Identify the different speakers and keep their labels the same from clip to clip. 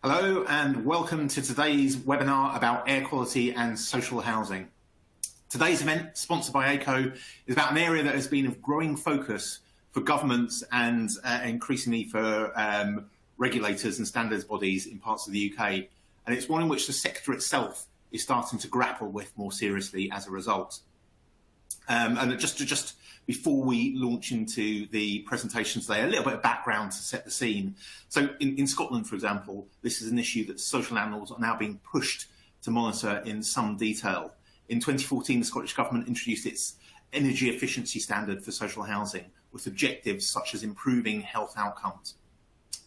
Speaker 1: Hello and welcome to today's webinar about air quality and social housing. Today's event, sponsored by ACO, is about an area that has been of growing focus for governments and increasingly for regulators and standards bodies in parts of the UK. And it's one in which the sector itself is starting to grapple with more seriously as a result. And just before we launch into the presentation today, a little bit of background to set the scene. So in Scotland, for example, this is an issue that social landlords are now being pushed to monitor in some detail. In 2014, the Scottish Government introduced its energy efficiency standard for social housing with objectives such as improving health outcomes.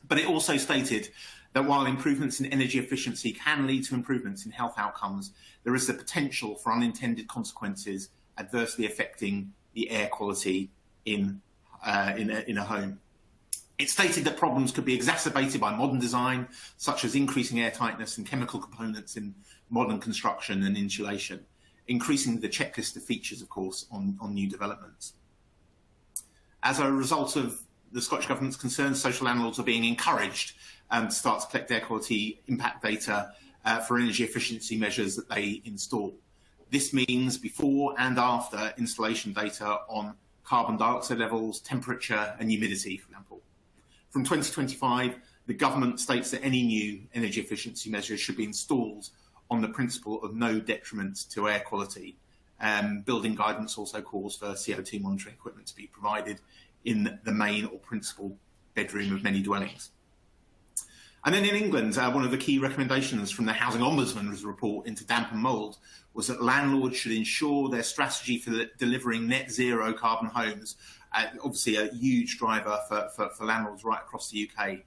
Speaker 1: But it also stated that while improvements in energy efficiency can lead to improvements in health outcomes, there is the potential for unintended consequences adversely affecting the air quality in a home. It stated that problems could be exacerbated by modern design, such as increasing air tightness and chemical components in modern construction and insulation, increasing the checklist of features, of course, on new developments. As a result of the Scottish Government's concerns, social landlords are being encouraged to start to collect air quality impact data for energy efficiency measures that they install. This means before and after installation data on carbon dioxide levels, temperature and humidity, for example. From 2025, the government states that any new energy efficiency measures should be installed on the principle of no detriment to air quality. Building guidance also calls for CO2 monitoring equipment to be provided in the main or principal bedroom of many dwellings. And then in England, one of the key recommendations from the Housing Ombudsman's report into damp and mould was that landlords should ensure their strategy for delivering net zero carbon homes, obviously a huge driver for landlords right across the UK,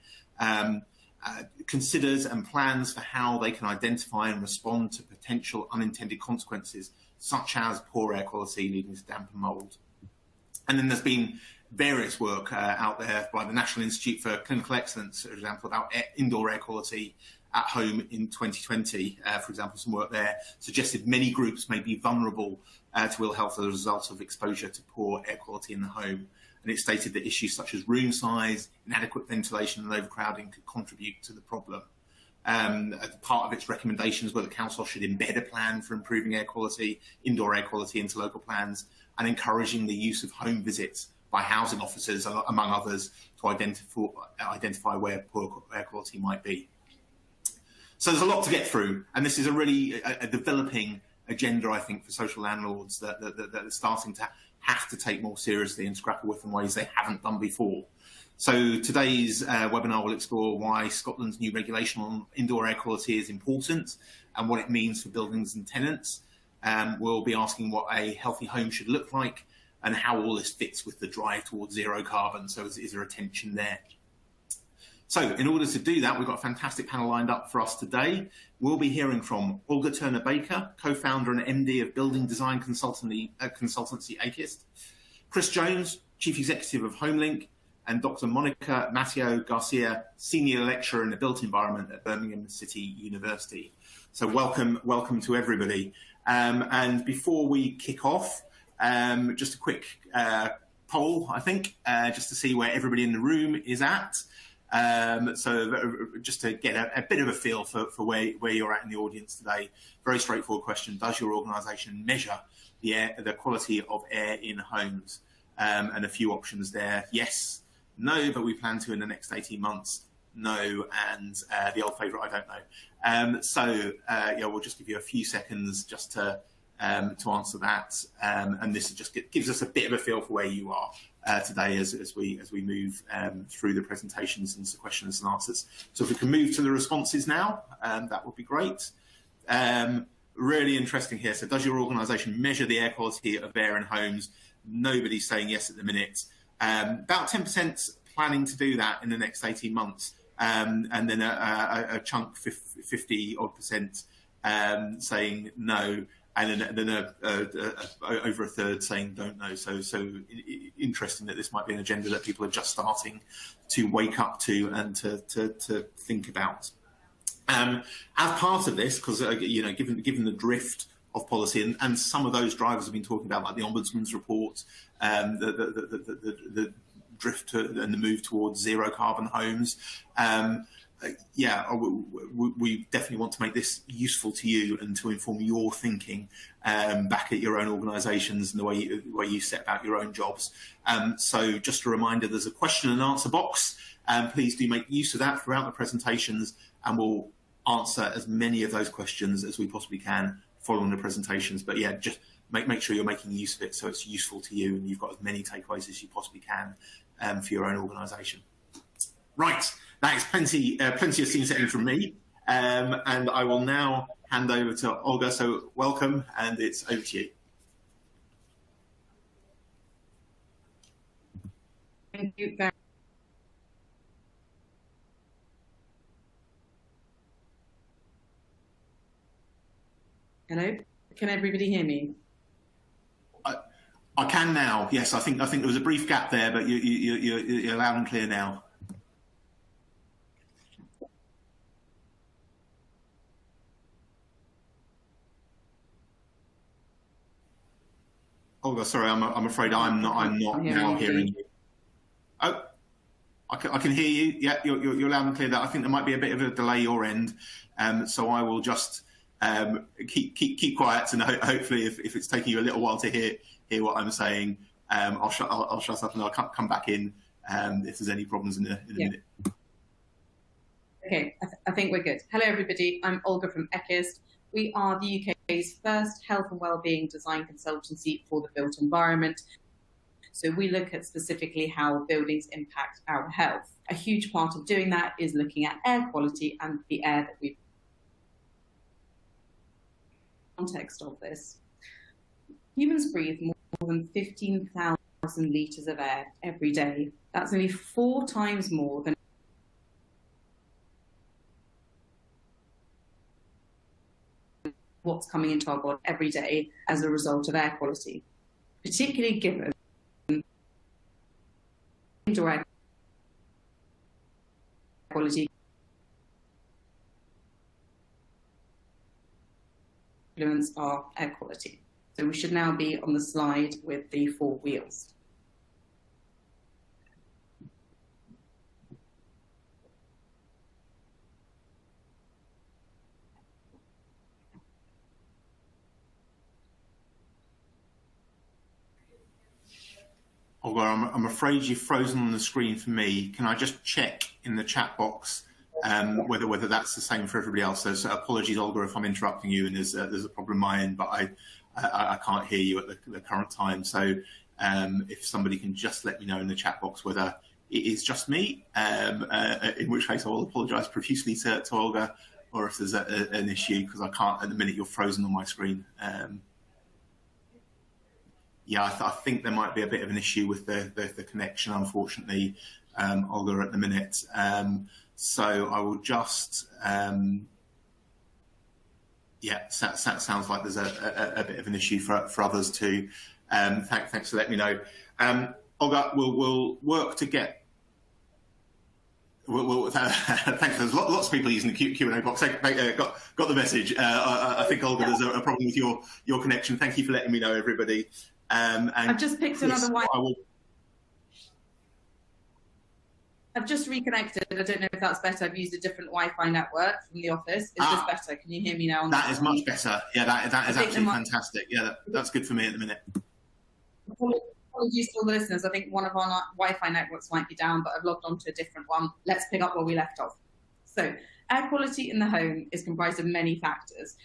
Speaker 1: considers and plans for how they can identify and respond to potential unintended consequences, such as poor air quality leading to damp and mould. And then there's been various work out there by the National Institute for Clinical Excellence, for example, about indoor air quality at home in 2020. For example, some work there suggested many groups may be vulnerable to ill health as a result of exposure to poor air quality in the home. And it stated that issues such as room size, inadequate ventilation and overcrowding could contribute to the problem. Part of its recommendations were the council should embed a plan for improving air quality, indoor air quality into local plans, and encouraging the use of home visits by housing officers, among others, to identify where poor air quality might be. So there's a lot to get through, and this is a really developing agenda, I think, for social landlords that are starting to have to take more seriously and grapple with in ways they haven't done before. So today's webinar will explore why Scotland's new regulation on indoor air quality is important and what it means for buildings and tenants. We'll be asking what a healthy home should look like and how all this fits with the drive towards zero carbon. So is there a tension there? So in order to do that, we've got a fantastic panel lined up for us today. We'll be hearing from Olga Turner-Baker, co-founder and MD of building design consultancy ACIST, Chris Jones, Chief Executive of HomeLink, and Dr. Monica Mateo Garcia, Senior Lecturer in the Built Environment at Birmingham City University. So welcome to everybody. And before we kick off, just a quick poll, I think, just to see where everybody in the room is at. So just to get a bit of a feel for where you're at in the audience today. Very straightforward question. Does your organisation measure the quality of air in homes? And a few options there. Yes, no, but we plan to in the next 18 months. No, and the old favourite, I don't know. So we'll just give you a few seconds just to answer that, and this just gives us a bit of a feel for where you are today as we move through the presentations and the questions and answers. So if we can move to the responses now, that would be great. Really interesting here. So does your organisation measure the air quality of air in homes? Nobody's saying yes at the minute. About 10% planning to do that in the next 18 months, and then a chunk, 50 odd percent, saying no. And then over a third saying don't know. So interesting that this might be an agenda that people are just starting to wake up to and to think about. As part of this, because given the drift of policy and some of those drivers have been talking about, like the Ombudsman's report, the drift and the move towards zero carbon homes. yeah, we definitely want to make this useful to you and to inform your thinking back at your own organisations and the way you set about your own jobs. So just a reminder, there's a question and answer box. Please do make use of that throughout the presentations, and we'll answer as many of those questions as we possibly can following the presentations. But yeah, just make sure you're making use of it so it's useful to you and you've got as many takeaways as you possibly can for your own organisation. Right, that is plenty of scene setting from me, and I will now hand over to Olga. So welcome, and it's over to you.
Speaker 2: Thank you very Hello, can everybody hear me?
Speaker 1: I can now. Yes, I think there was a brief gap there, but you're loud and clear now. Olga, sorry, I'm afraid I'm not now hearing you. Oh, I can hear you. Yeah, you're loud and clear. That I think there might be a bit of a delay your end, so I will just keep quiet, and hopefully, if it's taking you a little while to hear what I'm saying, I'll shut up and I'll come back in if there's any problems in a minute.
Speaker 2: Okay, I think we're good. Hello, everybody. I'm Olga from Eckist. We are the UK's first health and wellbeing design consultancy for the built environment. So we look at specifically how buildings impact our health. A huge part of doing that is looking at air quality and the air that we context of this. Humans breathe more than 15,000 litres of air every day. That's nearly 4 times more than what's coming into our body every day as a result of air quality, particularly given indoor air quality influence our air quality. So we should now be on the slide with the 4 wheels.
Speaker 1: Olga, I'm afraid you've frozen on the screen for me. Can I just check in the chat box whether that's the same for everybody else? So apologies, Olga, if I'm interrupting you and there's a problem on my end, but I can't hear you at the current time. So if somebody can just let me know in the chat box whether it is just me, in which case I will apologise profusely to Olga, or if there's an issue, because I can't at the minute. You're frozen on my screen. Yeah, I think there might be a bit of an issue with the connection, unfortunately, Olga, at the minute. So I will just, yeah, sounds like there's a bit of an issue for others too. Thanks for letting me know. Olga, we'll work to get. Thanks. There's lots of people using the Q&A box. Got the message. I think, Olga, there's a problem with your connection. Thank you for letting me know, everybody. And
Speaker 2: I've just picked another one. I've just reconnected. I don't know if that's better. I've used a different Wi-Fi network from the office. Is this better? Can you hear me now?
Speaker 1: That is much better. Yeah, that is absolutely fantastic. Yeah, that's good for me at the minute.
Speaker 2: Apologies to all the listeners. I think one of our Wi-Fi networks might be down, but I've logged onto a different one. Let's pick up where we left off. So, air quality in the home is comprised of many factors.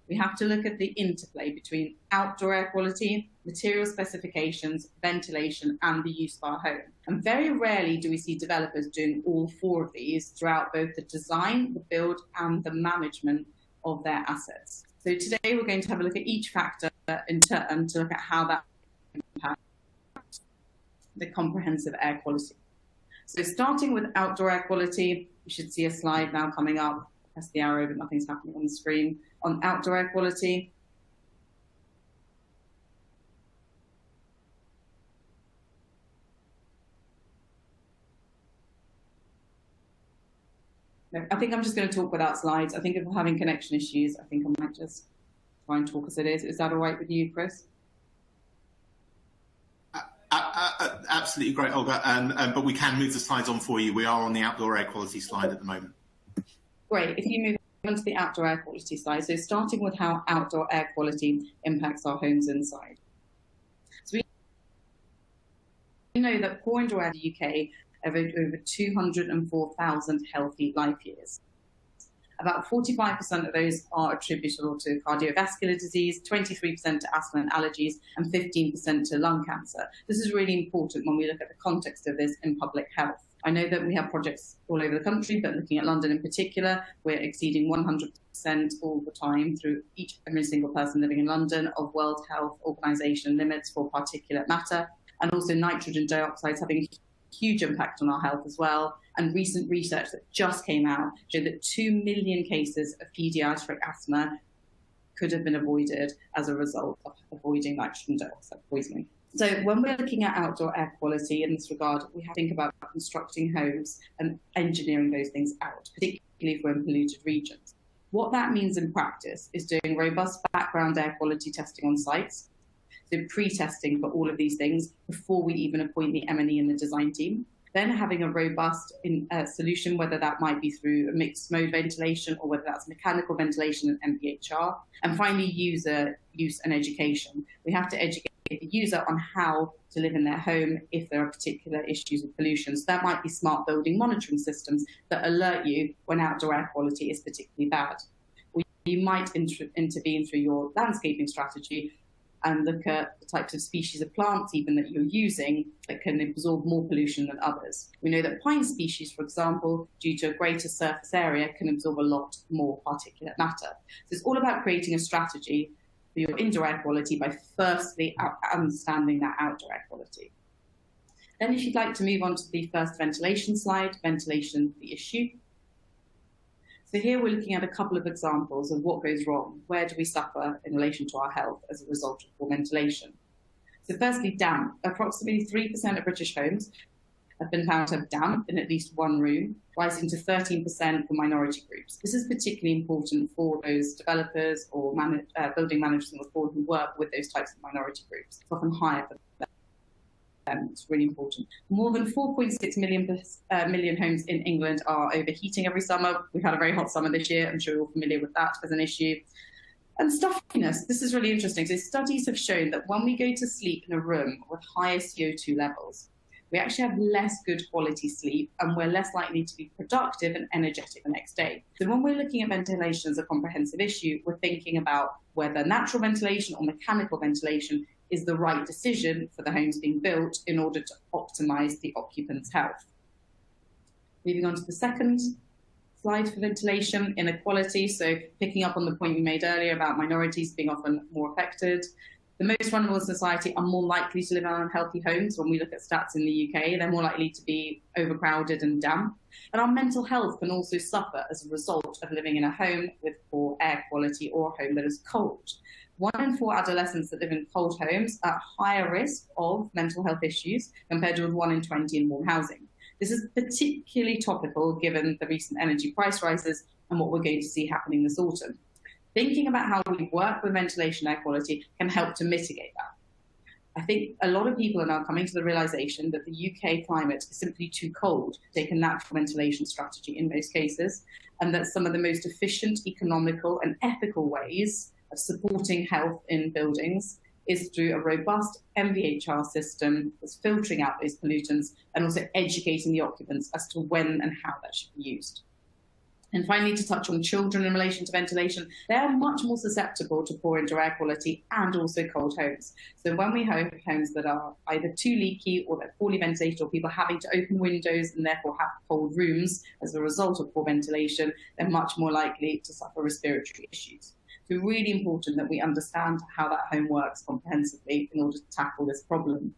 Speaker 2: We have to look at the interplay between outdoor air quality, material specifications, ventilation, and the use of our home. And very rarely do we see developers doing all 4 of these throughout both the design, the build, and the management of their assets. So today we're going to have a look at each factor in turn to look at how that impacts the comprehensive air quality. So starting with outdoor air quality, you should see a slide now coming up. Press the arrow, but nothing's happening on the screen. On outdoor air quality, no, I think I'm just going to talk without slides. I think if we're having connection issues, I think I might just try and talk as it is. Is that all right with you, Chris?
Speaker 1: Absolutely great, Olga. But we can move the slides on for you. We are on the outdoor air quality slide at the moment.
Speaker 2: Great. If you move on to the outdoor air quality slide, so starting with how outdoor air quality impacts our homes inside. So we know that poor indoor air in the UK have over 204,000 healthy life years. About 45% of those are attributable to cardiovascular disease, 23% to asthma and allergies, and 15% to lung cancer. This is really important when we look at the context of this in public health. I know that we have projects all over the country, but looking at London in particular, we're exceeding 100% all the time through every single person living in London of World Health Organization limits for particulate matter, and also nitrogen dioxide having a huge impact on our health as well. And recent research that just came out showed that 2 million cases of pediatric asthma could have been avoided as a result of avoiding nitrogen dioxide poisoning. So when we're looking at outdoor air quality in this regard, we have to think about constructing homes and engineering those things out, particularly if we're in polluted regions. What that means in practice is doing robust background air quality testing on sites, so pre-testing for all of these things before we even appoint the M&E and the design team. Then having a robust solution, whether that might be through a mixed mode ventilation or whether that's mechanical ventilation and MVHR. And finally, user use and education. We have to educate the user on how to live in their home if there are particular issues with pollution. So that might be smart building monitoring systems that alert you when outdoor air quality is particularly bad. Or you might intervene through your landscaping strategy and look at the types of species of plants even that you're using that can absorb more pollution than others. We know that pine species, for example, due to a greater surface area, can absorb a lot more particulate matter. So it's all about creating a strategy for your indoor air quality by firstly understanding that outdoor air quality. Then if you'd like to move on to the first ventilation slide, ventilation, the issue. So here we're looking at a couple of examples of what goes wrong. Where do we suffer in relation to our health as a result of poor ventilation? So firstly, damp. Approximately 3% of British homes have been found to have damp in at least one room, rising to 13% for minority groups. This is particularly important for those developers or building managers on the board who work with those types of minority groups. It's often higher for them. It's really important. More than 4.6 million homes in England are overheating every summer. We've had a very hot summer this year. I'm sure you're familiar with that as an issue. And stuffiness, this is really interesting. So studies have shown that when we go to sleep in a room with higher CO2 levels, we actually have less good quality sleep and we're less likely to be productive and energetic the next day. So when we're looking at ventilation as a comprehensive issue, we're thinking about whether natural ventilation or mechanical ventilation is the right decision for the homes being built in order to optimize the occupant's health. Moving on to the second slide for ventilation inequality. So picking up on the point we made earlier about minorities being often more affected. The most vulnerable in society are more likely to live in unhealthy homes. When we look at stats in the UK, they're more likely to be overcrowded and damp. And our mental health can also suffer as a result of living in a home with poor air quality or a home that is cold. 1 in 4 adolescents that live in cold homes are at higher risk of mental health issues compared to 1 in 20 in warm housing. This is particularly topical given the recent energy price rises and what we're going to see happening this autumn. Thinking about how we work with ventilation air quality can help to mitigate that. I think a lot of people are now coming to the realization that the UK climate is simply too cold to take a natural ventilation strategy in most cases, and that some of the most efficient, economical and ethical ways of supporting health in buildings is through a robust MVHR system that's filtering out those pollutants and also educating the occupants as to when and how that should be used. And finally, to touch on children in relation to ventilation, they are much more susceptible to poor indoor air quality and also cold homes. So when we have homes that are either too leaky or they're poorly ventilated or people having to open windows and therefore have cold rooms as a result of poor ventilation, they're much more likely to suffer respiratory issues. So really important that we understand how that home works comprehensively in order to tackle this problem.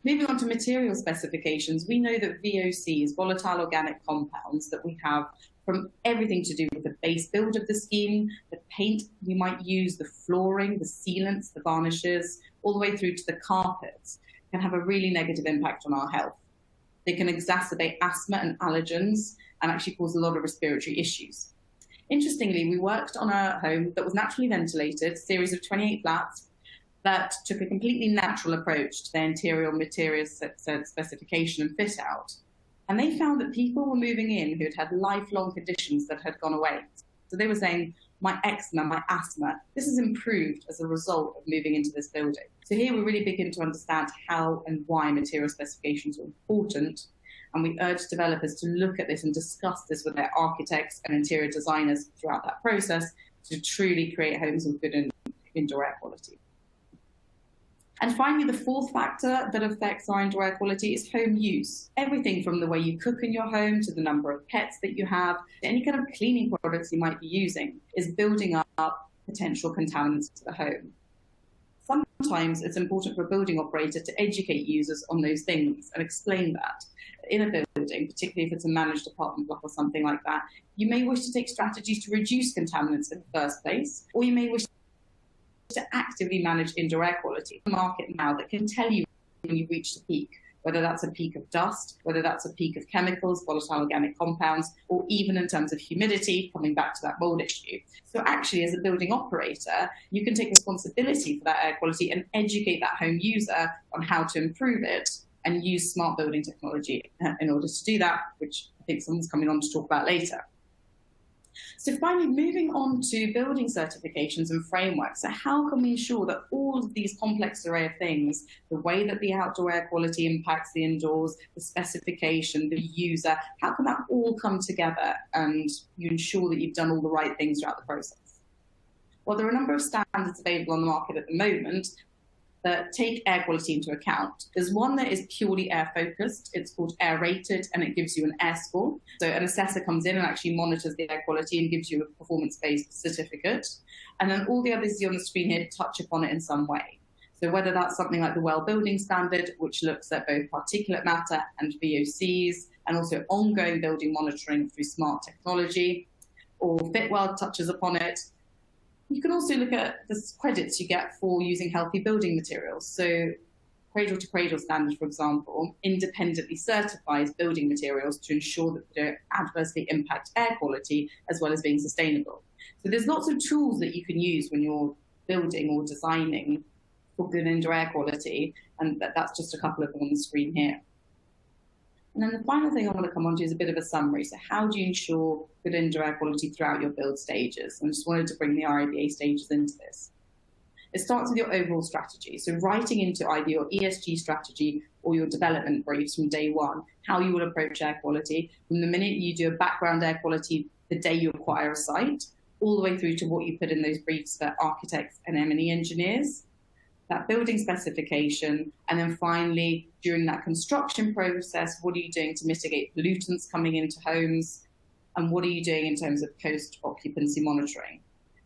Speaker 2: Moving on to material specifications, we know that VOCs, volatile organic compounds, that we have from everything to do with the base build of the scheme, the paint we might use, the flooring, the sealants, the varnishes, all the way through to the carpets, can have a really negative impact on our health. They can exacerbate asthma and allergens and actually cause a lot of respiratory issues. Interestingly, we worked on a home that was naturally ventilated, a series of 28 flats, that took a completely natural approach to their interior materials specification and fit out. And they found that people were moving in who had had lifelong conditions that had gone away. So they were saying, my eczema, my asthma, this has improved as a result of moving into this building. So here we really begin to understand how and why material specifications are important. And we urge developers to look at this and discuss this with their architects and interior designers throughout that process to truly create homes with good indoor air quality. And finally, the fourth factor that affects our indoor air quality is home use. Everything from the way you cook in your home to the number of pets that you have, to any kind of cleaning products you might be using is building up potential contaminants to the home. Sometimes it's important for a building operator to educate users on those things and explain that. In a building, particularly if it's a managed apartment block or something like that, you may wish to take strategies to reduce contaminants in the first place, or you may wish to actively manage indoor air quality. The market now that can tell you when you've reached a peak, whether that's a peak of dust, whether that's a peak of chemicals, volatile organic compounds, or even in terms of humidity, coming back to that mold issue. So actually, as a building operator, you can take responsibility for that air quality and educate that home user on how to improve it and use smart building technology in order to do that, which I think someone's coming on to talk about later. So finally, moving on to building certifications and frameworks. So how can we ensure that all of these complex array of things, the way that the outdoor air quality impacts the indoors, the specification, the user, how can that all come together and you ensure that you've done all the right things throughout the process? Well, there are a number of standards available on the market at the moment that take air quality into account. There's one that is purely air focused. It's called Air Rated, and it gives you an air score. So an assessor comes in and actually monitors the air quality and gives you a performance-based certificate. And then all the others you see on the screen here touch upon it in some way. So whether that's something like the Well Building Standard, which looks at both particulate matter and VOCs, and also ongoing building monitoring through smart technology, or Fitwel touches upon it. You can also look at the credits you get for using healthy building materials. So Cradle to Cradle Standard, for example, independently certifies building materials to ensure that they don't adversely impact air quality as well as being sustainable. So there's lots of tools that you can use when you're building or designing for good indoor air quality, and that's just a couple of them on the screen here. And then the final thing I want to come on to is a bit of a summary. So how do you ensure good indoor air quality throughout your build stages? I just wanted to bring the RIBA stages into this. It starts with your overall strategy. So writing into either your ESG strategy or your development briefs from day one, how you will approach air quality from the minute you do a background air quality the day you acquire a site, all the way through to what you put in those briefs for architects and M&E engineers, that building specification, and then finally, during that construction process, what are you doing to mitigate pollutants coming into homes, and what are you doing in terms of post-occupancy monitoring?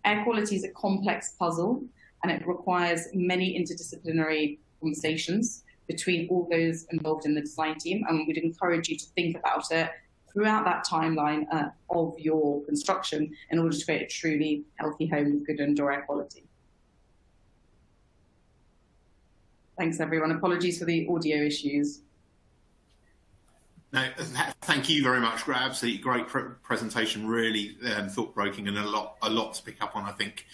Speaker 2: Air quality is a complex puzzle, and it requires many interdisciplinary conversations between all those involved in the design team, and we'd encourage you to think about it throughout that timeline of your construction in order to create a truly healthy home with good indoor air quality. Thanks, everyone. Apologies for the audio issues.
Speaker 1: No, thank you very much. Absolutely great presentation, really thought-provoking, and a lot to pick up on, I think,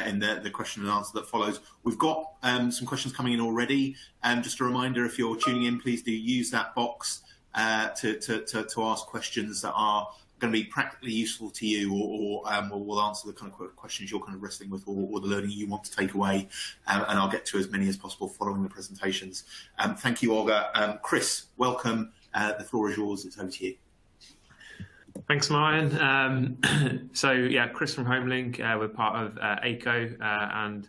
Speaker 1: in the question and answer that follows. We've got some questions coming in already. Just a reminder, if you're tuning in, please do use that box to ask questions that are going to be practically useful to you, or we'll answer the kind of questions you're kind of wrestling with, or the learning you want to take away, and I'll get to as many as possible following the presentations. Thank you, Olga. Chris, welcome. The floor is yours. It's over to you.
Speaker 3: Thanks, Martin. So yeah, Chris from HomeLink. We're part of ACO, and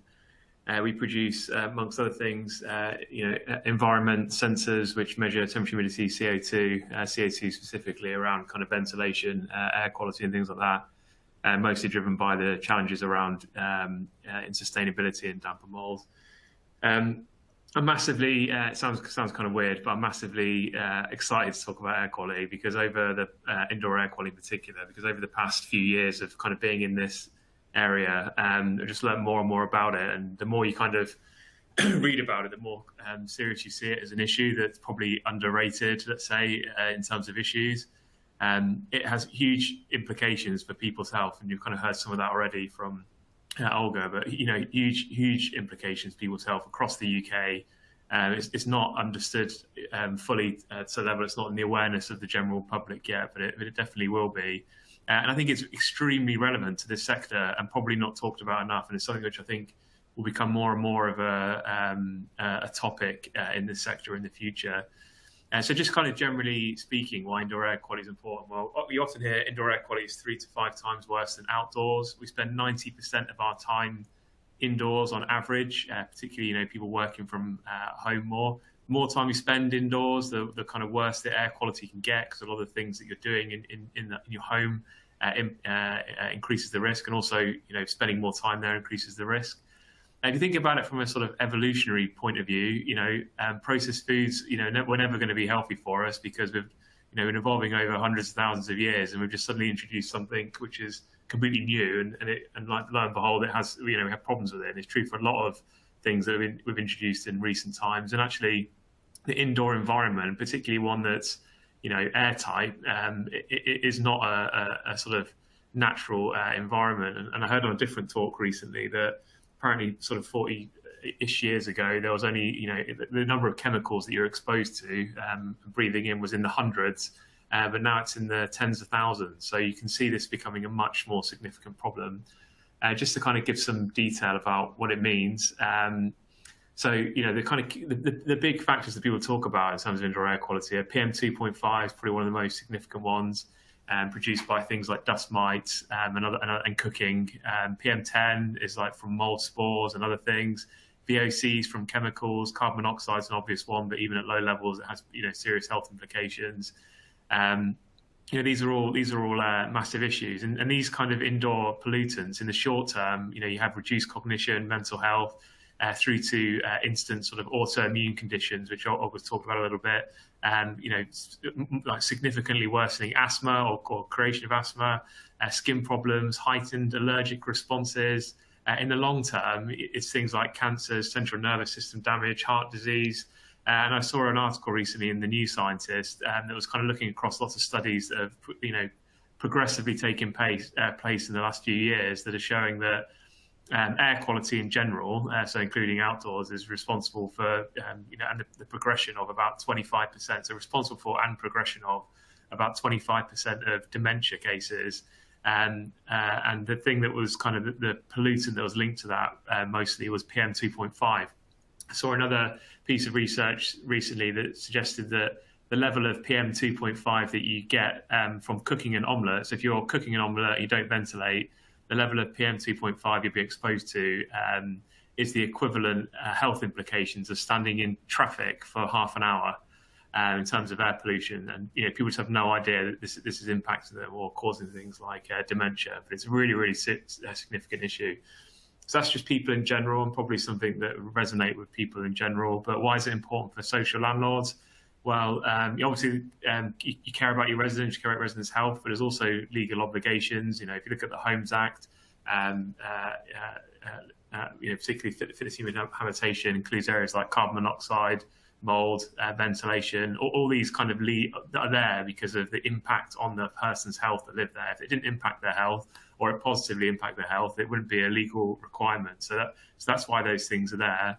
Speaker 3: we produce, amongst other things, environment sensors which measure temperature, humidity, CO2 specifically around kind of ventilation, air quality, and things like that. Mostly driven by the challenges around in sustainability and damp and mold. I'm massively, it sounds kind of weird, but I'm massively excited to talk about air quality, because over the indoor air quality in particular, because over the past few years of kind of being in this area, I just learned more and more about it. And the more you kind of read about it, the more serious you see it as an issue that's probably underrated, let's say, in terms of issues. It has huge implications for people's health, and you've kind of heard some of that already from Olga, but huge implications for people's health across the UK, It's not understood fully to the level. It's not in the awareness of the general public yet, but it definitely will be. And I think it's extremely relevant to this sector and probably not talked about enough. And it's something which I think will become more and more of a topic in this sector in the future. So just kind of generally speaking, why indoor air quality is important. Well, we often hear indoor air quality is 3 to 5 times worse than outdoors. We spend 90% of our time indoors on average, particularly, people working from home more. The more time you spend indoors, the kind of worse the air quality can get, because a lot of the things that you're doing in your home increases the risk, and also, spending more time there increases the risk. And if you think about it from a sort of evolutionary point of view, processed foods, were never going to be healthy for us, because we've, been evolving over hundreds of thousands of years, and we've just suddenly introduced something which is completely new, and like, lo and behold, it has, we have problems with it. And it's true for a lot of things that we've introduced in recent times. And actually, the indoor environment, particularly one that's, airtight, it is not a sort of natural environment. And I heard on a different talk recently that apparently sort of 40-ish years ago, there was only, the number of chemicals that you're exposed to breathing in was in the hundreds, but now it's in the tens of thousands. So you can see this becoming a much more significant problem. Just to kind of give some detail about what it means. So, the big factors that people talk about in terms of indoor air quality are PM 2.5 is probably one of the most significant ones, produced by things like dust mites and cooking. PM 10 is like from mold spores and other things. VOCs from chemicals. Carbon monoxide is an obvious one, but even at low levels, it has serious health implications. These are all massive issues, and these kind of indoor pollutants in the short term, you have reduced cognition, mental health, through to instant sort of autoimmune conditions, which I'll talk about a little bit, like significantly worsening asthma or creation of asthma, skin problems, heightened allergic responses. In the long term, it's things like cancers, central nervous system damage, heart disease. And I saw an article recently in the New Scientist that was kind of looking across lots of studies that have, progressively taken place in the last few years, that are showing that air quality in general, so including outdoors, is responsible for, and the progression of about 25%. So responsible for and progression of about 25% of dementia cases. And the thing that was kind of the pollutant that was linked to that mostly was PM 2.5. I saw another piece of research recently that suggested that the level of PM 2.5 that you get from cooking an omelette, so if you're cooking an omelette, you don't ventilate, the level of PM 2.5 you'll be exposed to is the equivalent health implications of standing in traffic for half an hour in terms of air pollution. And people just have no idea that this is impacting them or causing things like dementia. But it's a really, really significant issue. So that's just people in general, and probably something that would resonate with people in general. But why is it important for social landlords? Well, obviously, you care about your residents, you care about residents' health, but there's also legal obligations. If you look at the Homes Act, particularly fit to human habitation, includes areas like carbon monoxide, mold, ventilation. All these kind of are there because of the impact on the person's health that live there. If it didn't impact their health, or it positively impact their health, it wouldn't be a legal requirement. So that's why those things are there.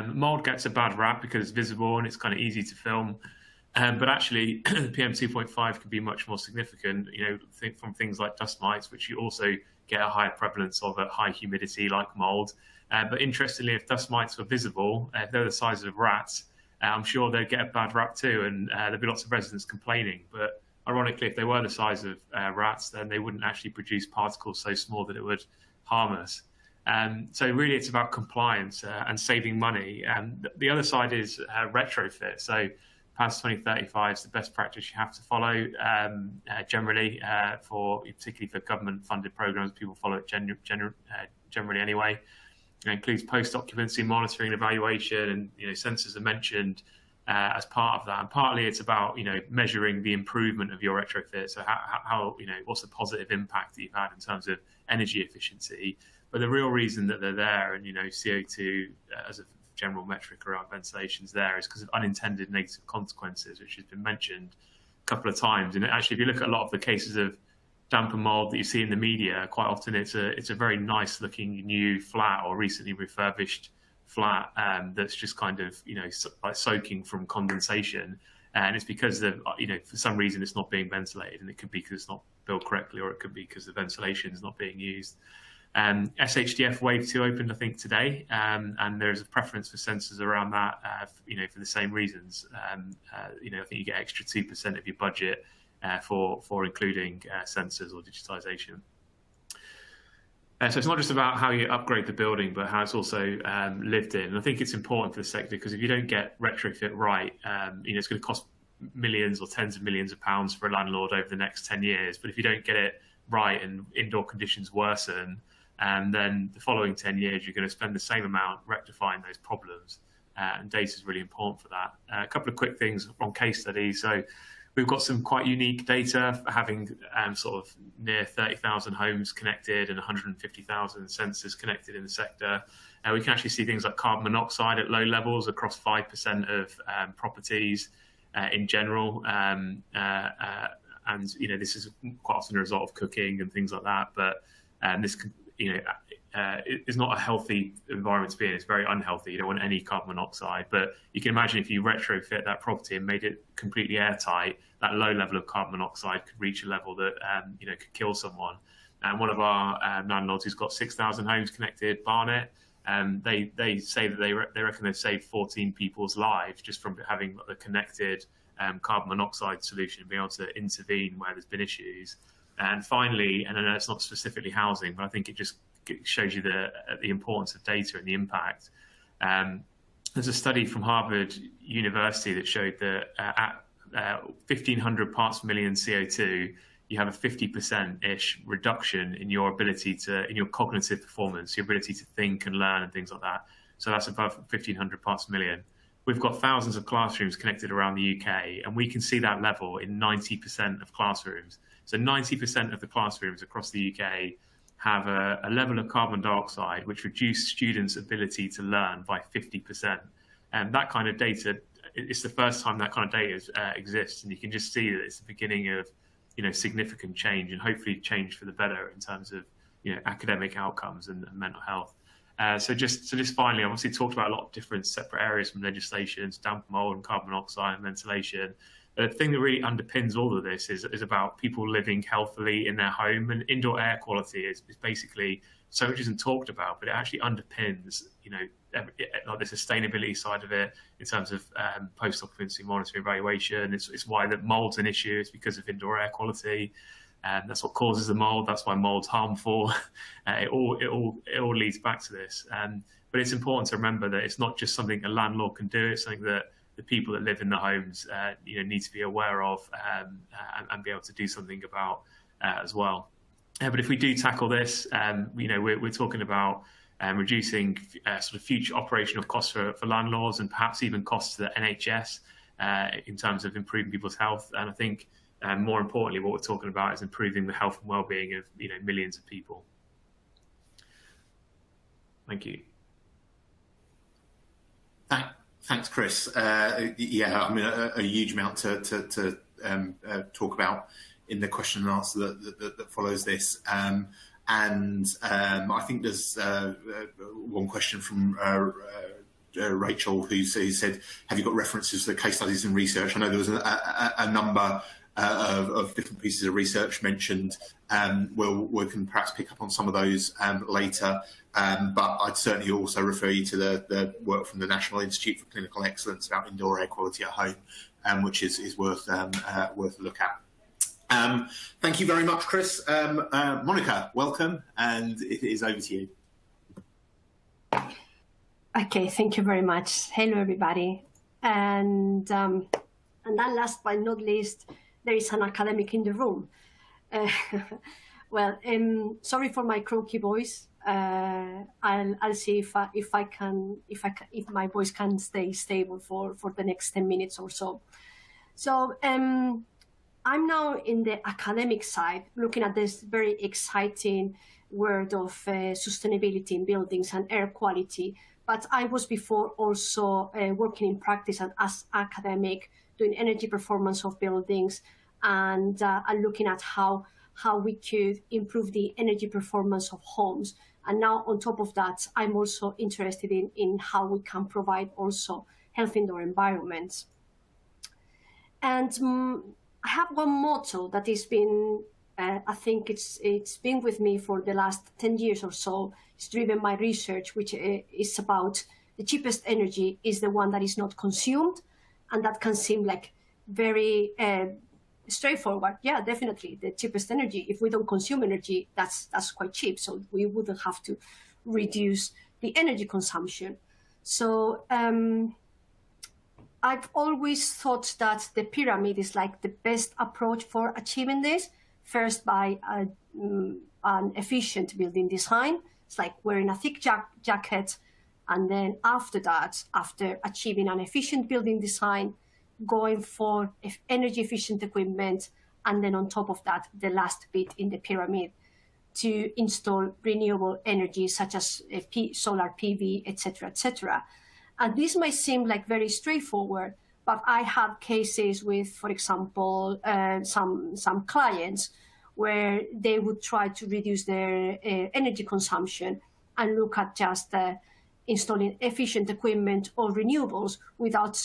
Speaker 3: Mold gets a bad rap because it's visible and it's kind of easy to film. But actually, PM 2.5 can be much more significant, from things like dust mites, which you also get a higher prevalence of at high humidity, like mold. But interestingly, if dust mites were visible, if they're the size of rats, I'm sure they'd get a bad rap too, and there'd be lots of residents complaining. But ironically, if they were the size of rats, then they wouldn't actually produce particles so small that it would harm us. So really, it's about compliance and saving money. And the other side is retrofit. So PAS 2035 is the best practice you have to follow generally, particularly for government-funded programs. People follow it generally anyway. It includes post-occupancy monitoring and evaluation, and sensors are mentioned as part of that. And partly it's about measuring the improvement of your retrofit. So how what's the positive impact that you've had in terms of energy efficiency. But the real reason that they're there, and CO2 as a general metric around ventilation is there, is because of unintended negative consequences, which has been mentioned a couple of times. And actually, if you look at a lot of the cases of damp and mold that you see in the media, quite often it's a very nice looking new flat or recently refurbished flat that's just kind of, like soaking from condensation. And it's because for some reason it's not being ventilated, and it could be because it's not built correctly, or it could be because the ventilation is not being used. SHDF Wave 2 opened, I think, today, and there's a preference for sensors around that, for the same reasons. I think you get extra 2% of your budget for including sensors or digitization. So it's not just about how you upgrade the building, but how it's also lived in. And I think it's important for the sector, because if you don't get retrofit right, it's going to cost millions or tens of millions of pounds for a landlord over the next 10 years. But if you don't get it right and indoor conditions worsen, and then the following 10 years, you're going to spend the same amount rectifying those problems. And data is really important for that. A couple of quick things on case studies. So we've got some quite unique data, having sort of near 30,000 homes connected and 150,000 sensors connected in the sector. We can actually see things like carbon monoxide at low levels across 5% of properties in general. And this is quite often a result of cooking and things like that. But this it's not a healthy environment to be in. It's very unhealthy. You don't want any carbon monoxide. But you can imagine if you retrofit that property and made it completely airtight, that low level of carbon monoxide could reach a level that could kill someone. And one of our landlords who's got 6,000 homes connected, Barnet, they say that they reckon they've saved 14 people's lives just from having the connected carbon monoxide solution and being able to intervene where there's been issues. And finally, and I know it's not specifically housing, but I think it just shows you the importance of data and the impact. There's a study from Harvard University that showed that at 1,500 parts per million CO2, you have a 50%-ish reduction in your ability in your cognitive performance, your ability to think and learn and things like that. So that's above 1,500 parts per million. We've got thousands of classrooms connected around the UK, and we can see that level in 90% of classrooms. So 90% of the classrooms across the UK have a level of carbon dioxide which reduced students' ability to learn by 50%. And that kind of data, it's the first time that kind of data exists, and you can just see that it's the beginning of significant change, and hopefully change for the better in terms of academic outcomes and mental health. So just finally, I obviously talked about a lot of different separate areas from legislation to damp mold and carbon monoxide and ventilation. The thing that really underpins all of this is about people living healthily in their home, and indoor air quality is basically so much isn't talked about, but it actually underpins like the sustainability side of it in terms of post-occupancy monitoring evaluation. It's why the mold's an issue. It's because of indoor air quality. And that's what causes the mold. That's why mold's harmful. It all leads back to this. But it's important to remember that it's not just something a landlord can do. It's something that the people that live in the homes need to be aware of and be able to do something about as well. But if we do tackle this, we're talking about reducing sort of future operational costs for landlords, and perhaps even costs to the NHS in terms of improving people's health. And I think more importantly, what we're talking about is improving the health and well-being of millions of people. Thank you.
Speaker 1: Thanks, Chris. A huge amount to talk about in the question and answer that follows this. I think there's one question from Rachel who said, have you got references to the case studies and research? I know there was a number of different pieces of research mentioned. We can perhaps pick up on some of those later. But I'd certainly also refer you to the work from the National Institute for Clinical Excellence about indoor air quality at home, which is worth a look at. Thank you very much, Chris. Monica, welcome, and it is over to you.
Speaker 4: Okay, thank you very much. Hello, everybody. And then last but not least, there is an academic in the room. Well, sorry for my croaky voice. I'll see if my voice can stay stable for the next 10 minutes or so. So I'm now in the academic side, looking at this very exciting world of sustainability in buildings and air quality. But I was before also working in practice and as academic, doing energy performance of buildings and looking at how we could improve the energy performance of homes And now on top of that, I'm also interested in how we can provide also health indoor environments. And I have one motto that has been, I think it's been with me for the last 10 years or so. It's driven my research, which is about the cheapest energy is the one that is not consumed. And that can seem like very straightforward. Yeah, definitely the cheapest energy. If we don't consume energy, that's quite cheap. So we wouldn't have to reduce the energy consumption. So I've always thought that the pyramid is like the best approach for achieving this. First, by an efficient building design. It's like wearing a thick jacket. And then after that, after achieving an efficient building design, going for energy efficient equipment. And then on top of that, the last bit in the pyramid, to install renewable energy such as solar PV, etc., etc. And this might seem like very straightforward, but I have cases with, for example, some clients where they would try to reduce their energy consumption and look at just installing efficient equipment or renewables without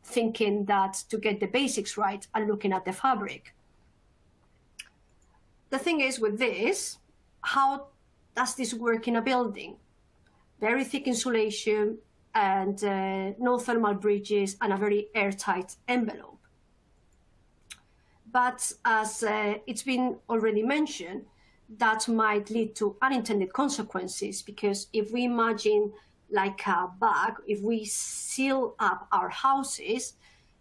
Speaker 4: thinking that to get the basics right and looking at the fabric. The thing is with this, how does this work in a building? Very thick insulation and no thermal bridges and a very airtight envelope. But as it's been already mentioned, that might lead to unintended consequences, because if we imagine like a bag, if we seal up our houses,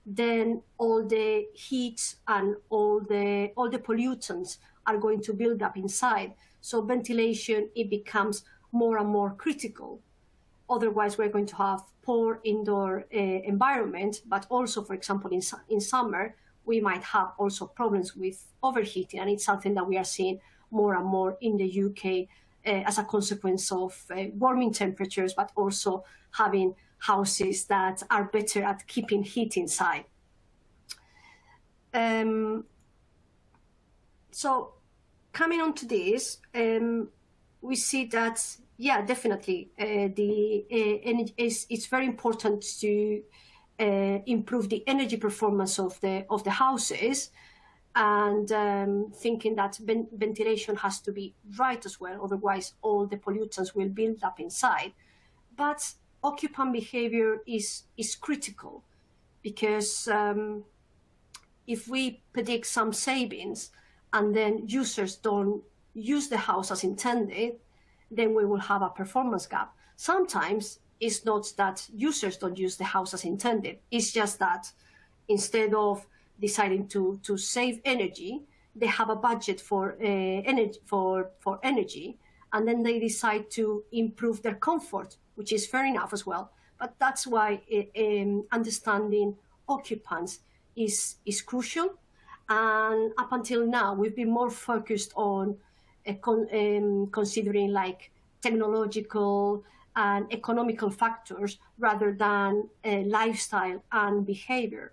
Speaker 4: then all the heat and all the pollutants are going to build up inside. So ventilation, it becomes more and more critical. Otherwise, we're going to have poor indoor environment, but also, for example, in summer, we might have also problems with overheating, and it's something that we are seeing more and more in the UK as a consequence of warming temperatures, but also having houses that are better at keeping heat inside. So coming on to this, we see that, yeah, definitely it's very important to improve the energy performance of the houses, and thinking that ventilation has to be right as well, otherwise all the pollutants will build up inside. But occupant behavior is critical, because if we predict some savings and then users don't use the house as intended, then we will have a performance gap. Sometimes it's not that users don't use the house as intended, it's just that instead of deciding to save energy, they have a budget for energy, and then they decide to improve their comfort, which is fair enough as well. But that's why understanding occupants is crucial. And up until now, we've been more focused on considering like technological and economical factors rather than lifestyle and behavior.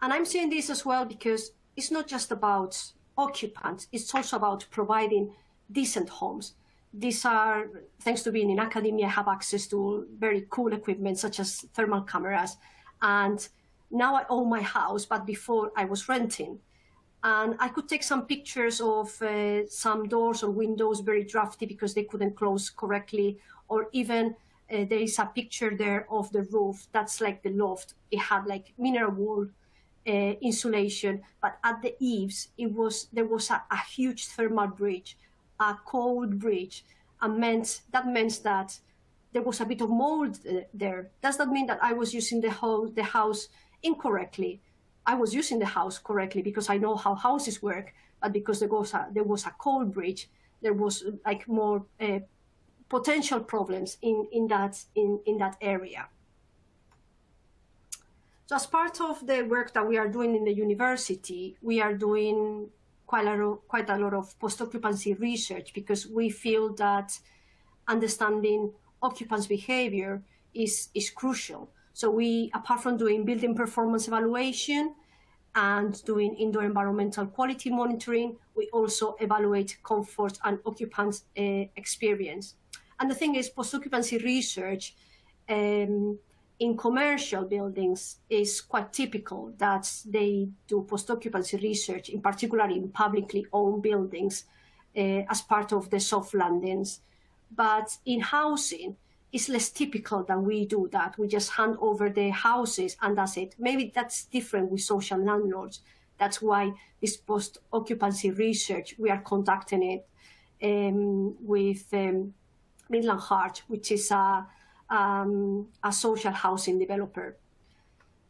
Speaker 4: And I'm saying this as well because it's not just about occupants, it's also about providing decent homes. These are, thanks to being in academia, I have access to very cool equipment such as thermal cameras. And now I own my house, but before I was renting. And I could take some pictures of some doors or windows very drafty because they couldn't close correctly. Or even there is a picture there of the roof. That's like the loft. It had like mineral wool insulation, but at the eaves, there was a huge thermal bridge, a cold bridge, and that meant that there was a bit of mold there. Does that mean that I was using the house incorrectly? I was using the house correctly because I know how houses work, but because there was a cold bridge, there was like more potential problems in that area. So as part of the work that we are doing in the university, we are doing quite a lot of post-occupancy research, because we feel that understanding occupants' behavior is crucial. So we, apart from doing building performance evaluation, and doing indoor environmental quality monitoring. We also evaluate comfort and occupant experience. And the thing is, post-occupancy research in commercial buildings is quite typical that they do post-occupancy research, in particular in publicly owned buildings, as part of the soft landings. But in housing, it's less typical that we do that. We just hand over the houses and that's it. Maybe that's different with social landlords. That's why this post-occupancy research, we are conducting it with Midland Heart, which is a social housing developer.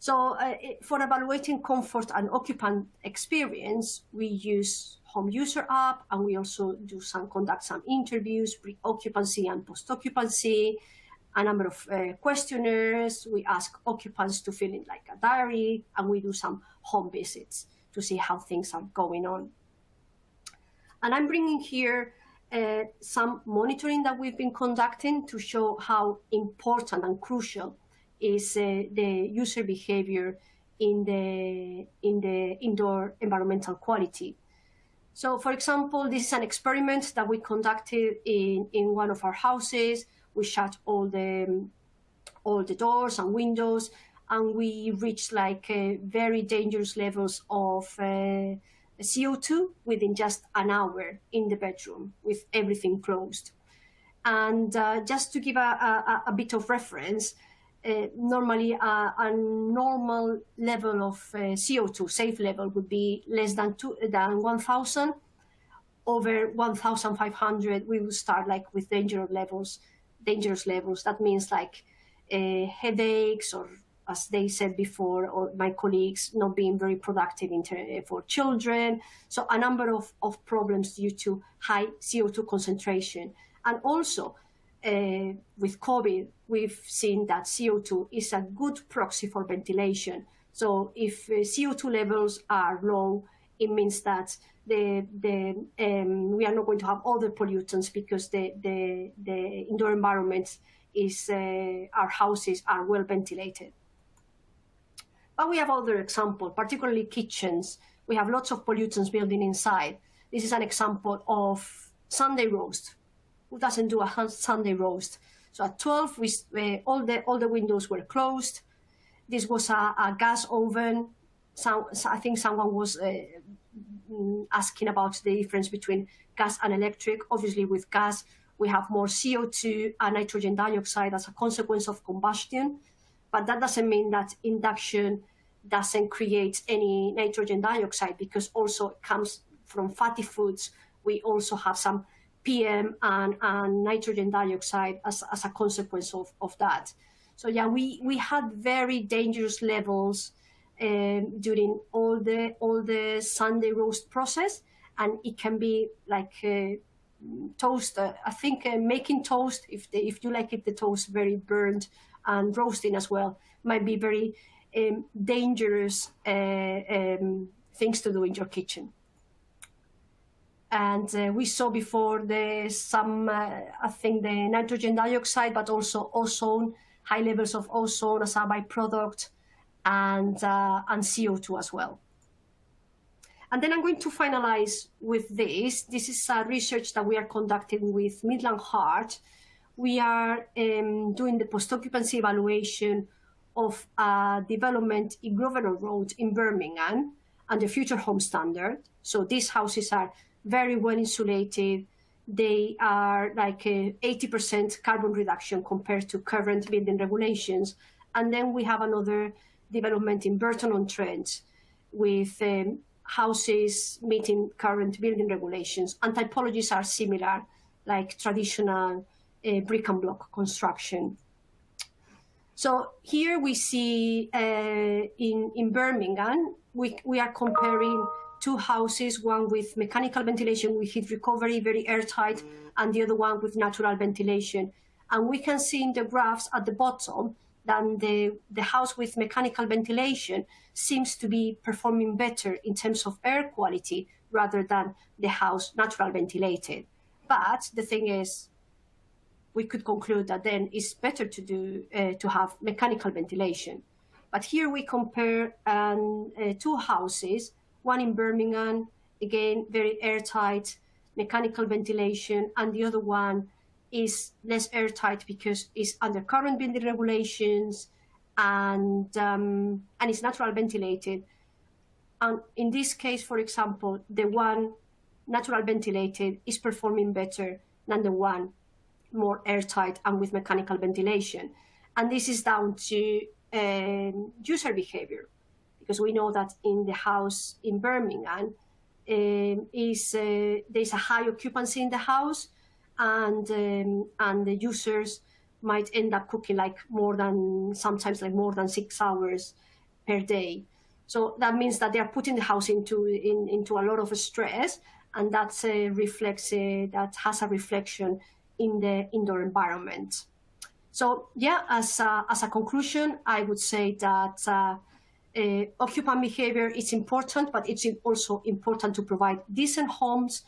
Speaker 4: So for evaluating comfort and occupant experience, we use Home User App, and we also conduct some interviews, pre-occupancy and post-occupancy, a number of questionnaires. We ask occupants to fill in like a diary, and we do some home visits to see how things are going on. And I'm bringing here some monitoring that we've been conducting to show how important and crucial is the user behavior in the indoor environmental quality. So, for example, this is an experiment that we conducted in one of our houses. We shut all the doors and windows, and we reached like very dangerous levels of CO2 within just an hour in the bedroom with everything closed. And just to give a bit of reference, normally a normal level of CO2, safe level, would be less than 1,000. Over 1,500, we will start like with dangerous levels. That means like headaches, or as they said before, or my colleagues, not being very productive for children. So a number of problems due to high CO2 concentration. And also with COVID, we've seen that CO2 is a good proxy for ventilation. So if CO2 levels are low, it means that we are not going to have other pollutants, because the indoor environment is, our houses are well ventilated. But we have other examples, particularly kitchens. We have lots of pollutants building inside. This is an example of Sunday roast. Who doesn't do a Sunday roast? So at 12, all the windows were closed. This was a gas oven. So I think someone was asking about the difference between gas and electric. Obviously, with gas, we have more CO2 and nitrogen dioxide as a consequence of combustion. But that doesn't mean that induction doesn't create any nitrogen dioxide, because also it comes from fatty foods. We also have some PM and nitrogen dioxide as a consequence of that. So yeah, we had very dangerous levels during all the Sunday roast process, and it can be like toast. I think making toast, if you like it, the toast very burnt, and roasting as well, might be very dangerous things to do in your kitchen. And we saw before I think the nitrogen dioxide, but also ozone, high levels of ozone as a byproduct, and CO2 as well. And then I'm going to finalize with this. This is a research that we are conducting with Midland Heart. We are doing the post-occupancy evaluation of development in Grosvenor Road in Birmingham and the Future Home Standard. So these houses are very well insulated. They are like 80% carbon reduction compared to current building regulations. And then we have another development in Burton-on-Trent with houses meeting current building regulations. And typologies are similar, like traditional brick and block construction. So here we see in Birmingham, we are comparing two houses, one with mechanical ventilation with heat recovery, very airtight, and the other one with natural ventilation. And we can see in the graphs at the bottom that the house with mechanical ventilation seems to be performing better in terms of air quality rather than the house natural ventilated. But the thing is, we could conclude that then it's better to have mechanical ventilation. But here we compare two houses, one in Birmingham, again, very airtight, mechanical ventilation, and the other one is less airtight because it's under current building regulations and it's natural ventilated. And in this case, for example, the one natural ventilated is performing better than the one more airtight and with mechanical ventilation. And this is down to user behavior, because we know that in the house in Birmingham, there's a high occupancy in the house, and the users might end up cooking sometimes more than 6 hours per day. So that means that they are putting the house into a lot of stress, and that has a reflection in the indoor environment. So yeah, as a conclusion, I would say that occupant behavior is important, but it's also important to provide decent homes.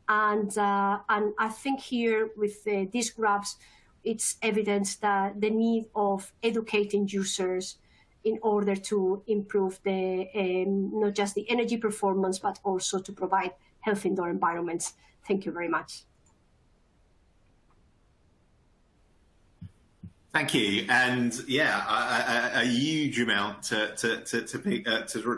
Speaker 4: And I think here with these graphs, it's evidence that the need of educating users in order to improve not just the energy performance, but also to provide healthy indoor environments. Thank you very much.
Speaker 1: Thank you, and yeah, a huge amount to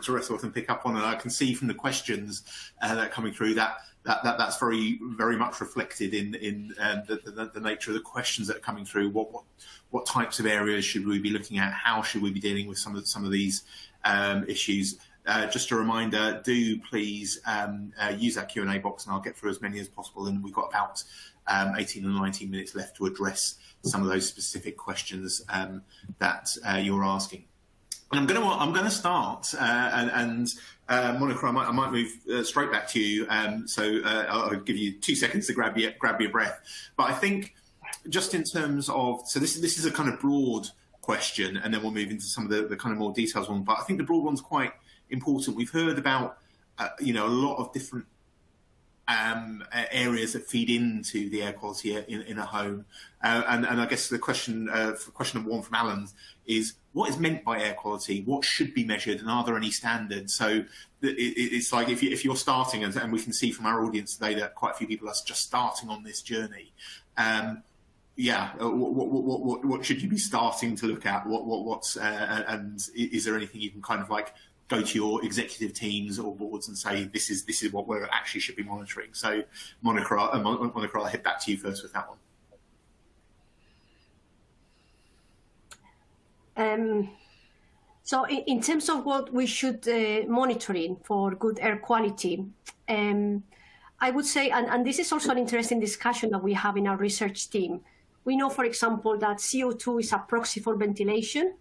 Speaker 1: wrestle with and pick up on, and I can see from the questions that are coming through that's very much reflected in the nature of the questions that are coming through. What types of areas should we be looking at? How should we be dealing with some of these issues? Just a reminder, do please use that Q&A box, and I'll get through as many as possible. And we've got about 18 or 19 minutes left to address some of those specific questions that you're asking. And I'm going to start, and Monica, I might move straight back to you. So I'll give you 2 seconds to grab your breath. But I think just in terms of, so this is a kind of broad question, and then we'll move into some of the kind of more details one. But I think the broad one's quite important. We've heard about a lot of different areas that feed into the air quality in a home, and I guess the question number one from Alan is, what is meant by air quality? What should be measured, and are there any standards? So it's like if you're starting, and we can see from our audience today that quite a few people are just starting on this journey. What should you be starting to look at? And is there anything you can kind of like go to your executive teams or boards and say, this is what we actually should be monitoring? So Monica, I'll head back to you first with that one.
Speaker 4: So in terms of what we should monitoring for good air quality, I would say, and this is also an interesting discussion that we have in our research team. We know, for example, that CO2 is a proxy for ventilation.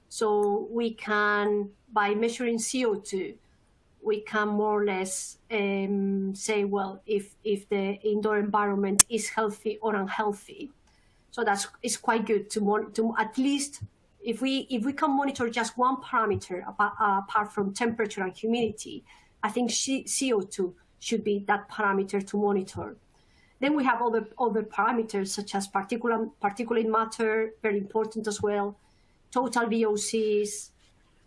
Speaker 4: So we can, by measuring CO2, we can more or less say, well, if the indoor environment is healthy or unhealthy. So it's quite good to at least, if we can monitor just one parameter apart from temperature and humidity, I think CO2 should be that parameter to monitor. Then we have other parameters such as particulate matter, very important as well, total VOCs,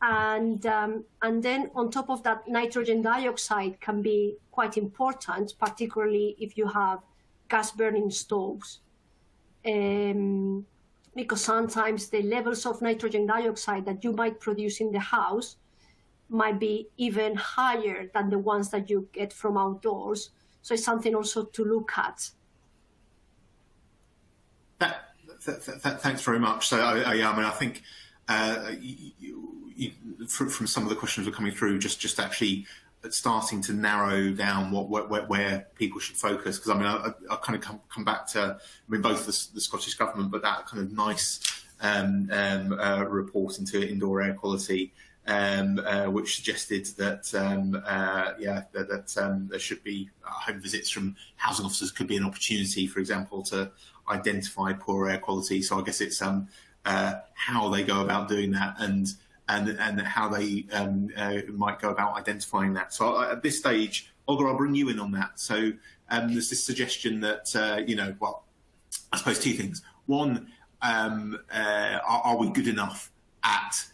Speaker 4: and then on top of that, nitrogen dioxide can be quite important, particularly if you have gas burning stoves, because sometimes the levels of nitrogen dioxide that you might produce in the house might be even higher than the ones that you get from outdoors. So it's something also to look at.
Speaker 1: Thanks very much. So I think from some of the questions that are coming through, just actually starting to narrow down where people should focus. Because I kind of come back to both the Scottish Government, but that kind of nice report into indoor air quality, which suggested that there should be home visits from housing officers could be an opportunity, for example, to identify poor air quality. So I guess it's how they go about doing that and how they might go about identifying that. So at this stage, Olga, I'll bring you in on that. So there's this suggestion that well, I suppose two things. One, are we good enough at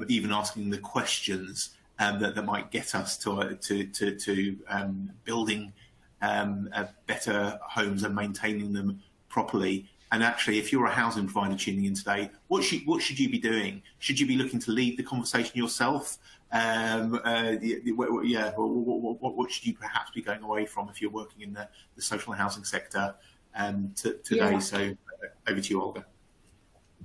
Speaker 1: even asking the questions that might get us to building better homes and maintaining them properly. And actually, if you're a housing provider tuning in today, what should you be doing? Should you be looking to lead the conversation yourself? What should you perhaps be going away from if you're working in the social housing sector today?
Speaker 2: Yeah.
Speaker 1: So over to you, Olga.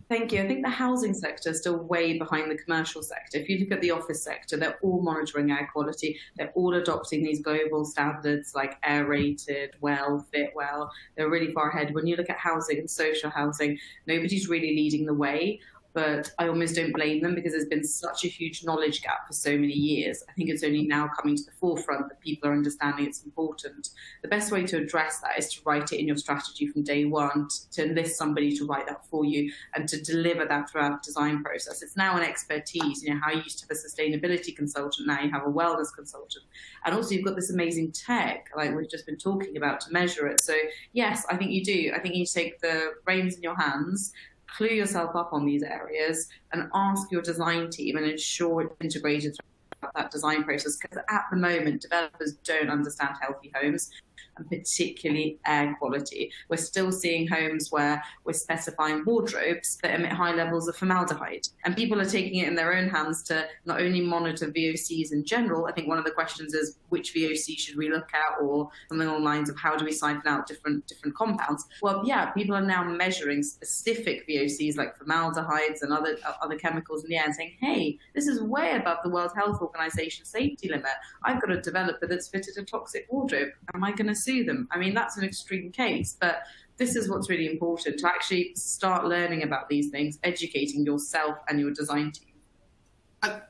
Speaker 2: Thank you. I think the housing sector is still way behind the commercial sector. If you look at the office sector, they're all monitoring air quality. They're all adopting these global standards like air rated, well, fit well. They're really far ahead. When you look at housing and social housing, nobody's really leading the way. But I almost don't blame them because there's been such a huge knowledge gap for so many years. I think it's only now coming to the forefront that people are understanding it's important. The best way to address that is to write it in your strategy from day one, to enlist somebody to write that for you and to deliver that throughout the design process. It's now an expertise. You know, how you used to have a sustainability consultant, now you have a wellness consultant. And also you've got this amazing tech, like we've just been talking about, to measure it. So yes, I think you do. I think you take the reins in your hands, clue yourself up on these areas and ask your design team and ensure it's integrated throughout that design process, because at the moment developers don't understand healthy homes and particularly air quality. We're still seeing homes where we're specifying wardrobes that emit high levels of formaldehyde, and people are taking it in their own hands to not only monitor VOCs in general. I think one of the questions is which VOC should we look at, or something along the lines of how do we siphon out different compounds. Well, yeah, people are now measuring specific VOCs like formaldehydes and other chemicals in the air and saying, hey, this is way above the World Health Organization safety limit. I've got a developer that's fitted a toxic wardrobe. Am I going to sue them? I mean, that's an extreme case, but this is what's really important, to actually start learning about these things, educating yourself and your design team.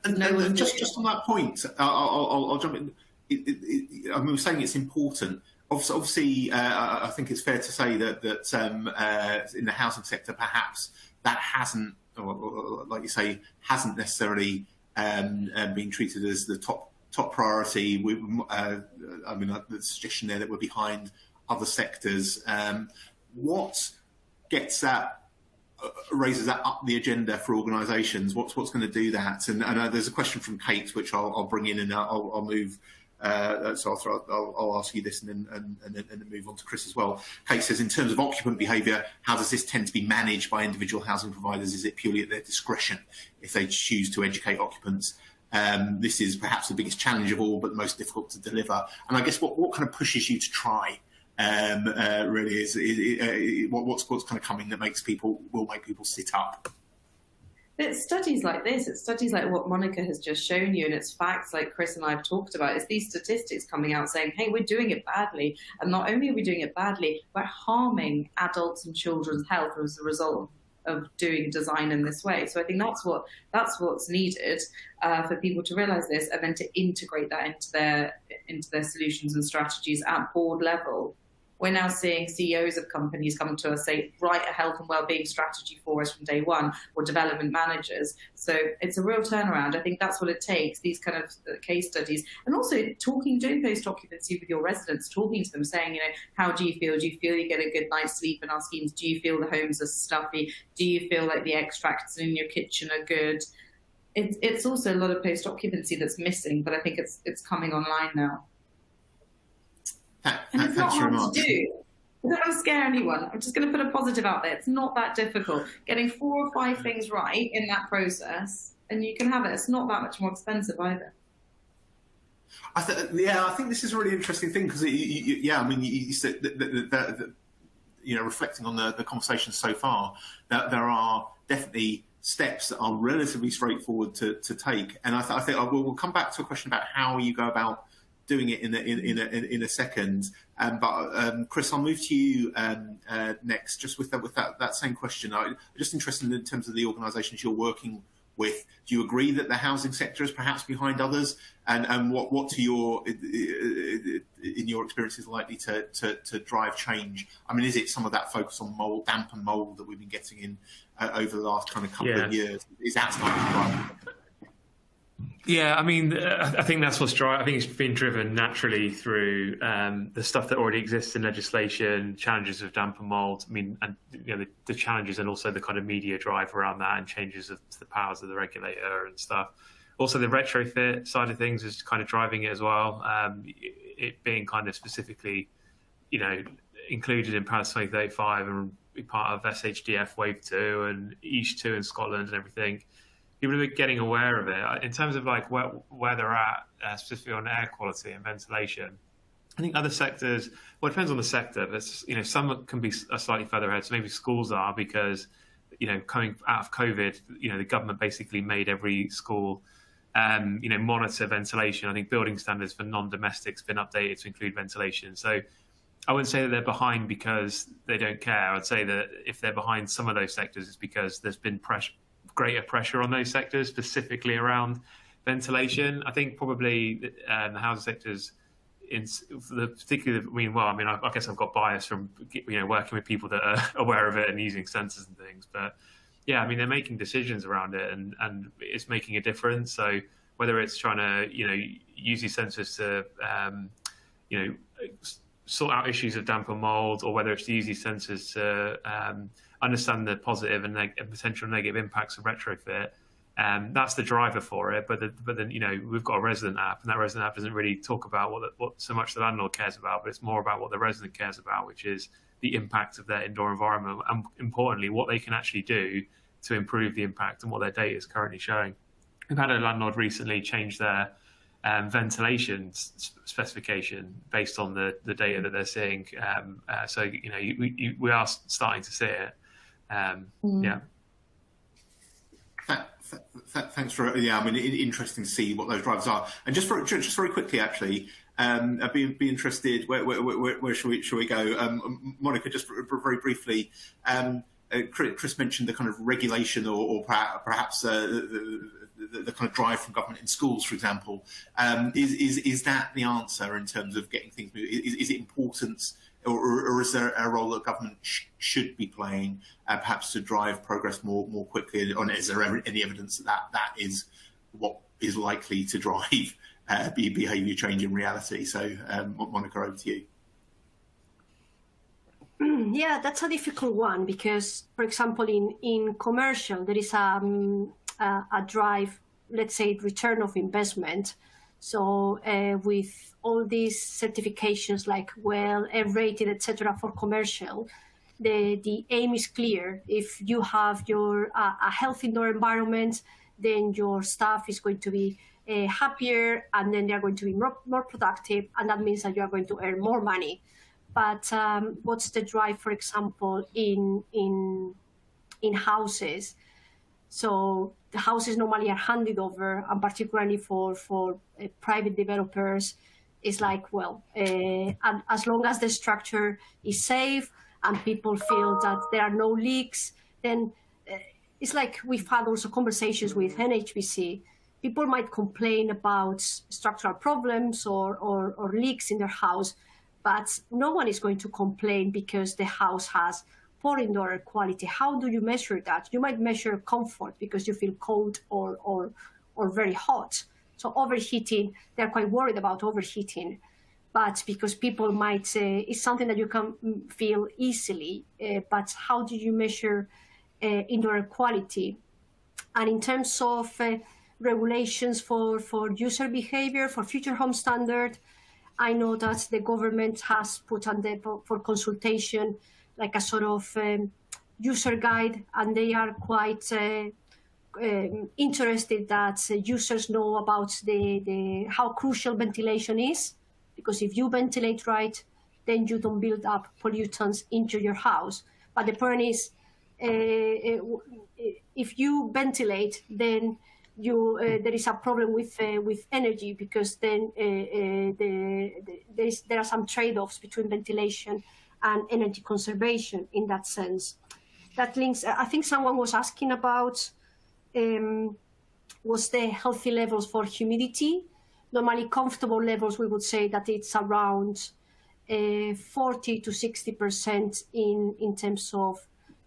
Speaker 1: And just on that point, I'll jump in. I mean, we're saying it's important. Obviously, I think it's fair to say that in the housing sector, perhaps that hasn't, or like you say, hasn't necessarily been treated as the top priority. I mean, the suggestion there that we're behind other sectors. What gets that, raises that up the agenda for organisations? What's going to do that? And there's a question from Kate, which I'll bring in, and I'll move. So I'll ask you this, and then move on to Chris as well. Kate says, in terms of occupant behaviour, how does this tend to be managed by individual housing providers? Is it purely at their discretion if they choose to educate occupants? This is perhaps the biggest challenge of all, but the most difficult to deliver. And I guess what kind of pushes you to try? Really is what's kind of coming that will make people sit up?
Speaker 2: It's studies like this. It's studies like what Monica has just shown you, and it's facts like Chris and I have talked about. It's these statistics coming out saying, hey, we're doing it badly. And not only are we doing it badly, we're harming adults and children's health as a result of doing design in this way. So I think that's what's needed for people to realise this, and then to integrate that into their solutions and strategies at board level. We're now seeing CEOs of companies come to us, say, write a health and wellbeing strategy for us from day one, or development managers. So it's a real turnaround. I think that's what it takes, these kind of case studies. And also doing post-occupancy with your residents, talking to them, saying, you know, how do you feel? Do you feel you get a good night's sleep in our schemes? Do you feel the homes are stuffy? Do you feel like the extracts in your kitchen are good? It's also a lot of post-occupancy that's missing, but I think it's coming online now. And it's not hard to do. I don't want to scare anyone. I'm just going to put a positive out there. It's not that difficult. Getting 4 or 5 things right in that process, and you can have it. It's not that much more expensive either.
Speaker 1: I think this is a really interesting thing, because I mean, you said that you know, reflecting on the conversation so far, that there are definitely steps that are relatively straightforward to take. And I think we'll come back to a question about how you go about doing it in a second. But Chris, I'll move to you next, just with that same question. I'm just interested in terms of the organisations you're working with. Do you agree that the housing sector is perhaps behind others? And what in your experience is likely to drive change? I mean, is it some of that focus on mold, damp and mold that we've been getting in over the last kind of couple of years? Is that starting to drive?
Speaker 3: Yeah, I mean, I think that's what's driving. I think it's been driven naturally through the stuff that already exists in legislation, challenges of damp and mold. I mean, and the challenges and also the kind of media drive around that and changes of the powers of the regulator and stuff. Also, the retrofit side of things is kind of driving it as well. It being kind of specifically, included in Paris 2035 and be part of SHDF Wave 2 and EASH 2 in Scotland and everything. People are getting aware of it in terms of like where they're at, specifically on air quality and ventilation. I think other sectors, well, it depends on the sector, but some can be slightly further ahead. So maybe schools are because, coming out of COVID, the government basically made every school, monitor ventilation. I think building standards for non-domestics have been updated to include ventilation. So I wouldn't say that they're behind because they don't care. I'd say that if they're behind some of those sectors, it's because there's been greater pressure on those sectors, specifically around ventilation. I think probably the housing sectors, I guess I've got bias from working with people that are aware of it and using sensors and things. But yeah, I mean, they're making decisions around it, and it's making a difference. So whether it's trying to use these sensors to sort out issues of damp and mold, or whether it's to use these sensors to understand the positive and potential negative impacts of retrofit. That's the driver for it. But then we've got a resident app, and that resident app doesn't really talk about what so much the landlord cares about, but it's more about what the resident cares about, which is the impact of their indoor environment, and importantly, what they can actually do to improve the impact and what their data is currently showing. We've had a landlord recently change their ventilation specification based on the data that they're seeing. So we are starting to see it. Yeah.
Speaker 1: Thanks for I mean, interesting to see what those drivers are. And just very quickly, actually, I'd be interested. Where should we go? Monica, just very briefly. Chris mentioned the kind of regulation, or perhaps the kind of drive from government in schools, for example. Is that the answer in terms of getting things moving? Is it important, or is there a role that government should be playing, perhaps to drive progress more quickly? Or is there any evidence that is what is likely to drive behaviour change in reality? So, Monica, over to you.
Speaker 4: Yeah, that's a difficult one because, for example, in commercial, there is a drive, let's say, return of investment. So with all these certifications like WELL, A-rated, etc., for commercial, the aim is clear. If you have a healthy indoor environment, then your staff is going to be happier, and then they're going to be more productive, and that means that you are going to earn more money. But what's the drive, for example, in houses? So the houses normally are handed over, and particularly for private developers, it's like, well, and as long as the structure is safe and people feel that there are no leaks, then it's like we've had also conversations with NHBC. People might complain about structural problems or leaks in their house, but no one is going to complain because the house has poor indoor air quality. How do you measure that? You might measure comfort because you feel cold or very hot. So overheating, they're quite worried about overheating. But because people might say it's something that you can feel easily, but how do you measure indoor air quality? And in terms of regulations for user behavior, for future home standard, I know that the government has put on for consultation like a sort of user guide, and they are quite interested that users know about how crucial ventilation is, because if you ventilate right, then you don't build up pollutants into your house. But the point is, if you ventilate, then there is a problem with energy, because then there are some trade-offs between ventilation and energy conservation in that sense. That links, I think someone was asking about was the healthy levels for humidity. Normally comfortable levels, we would say that it's around 40 to 60% in terms of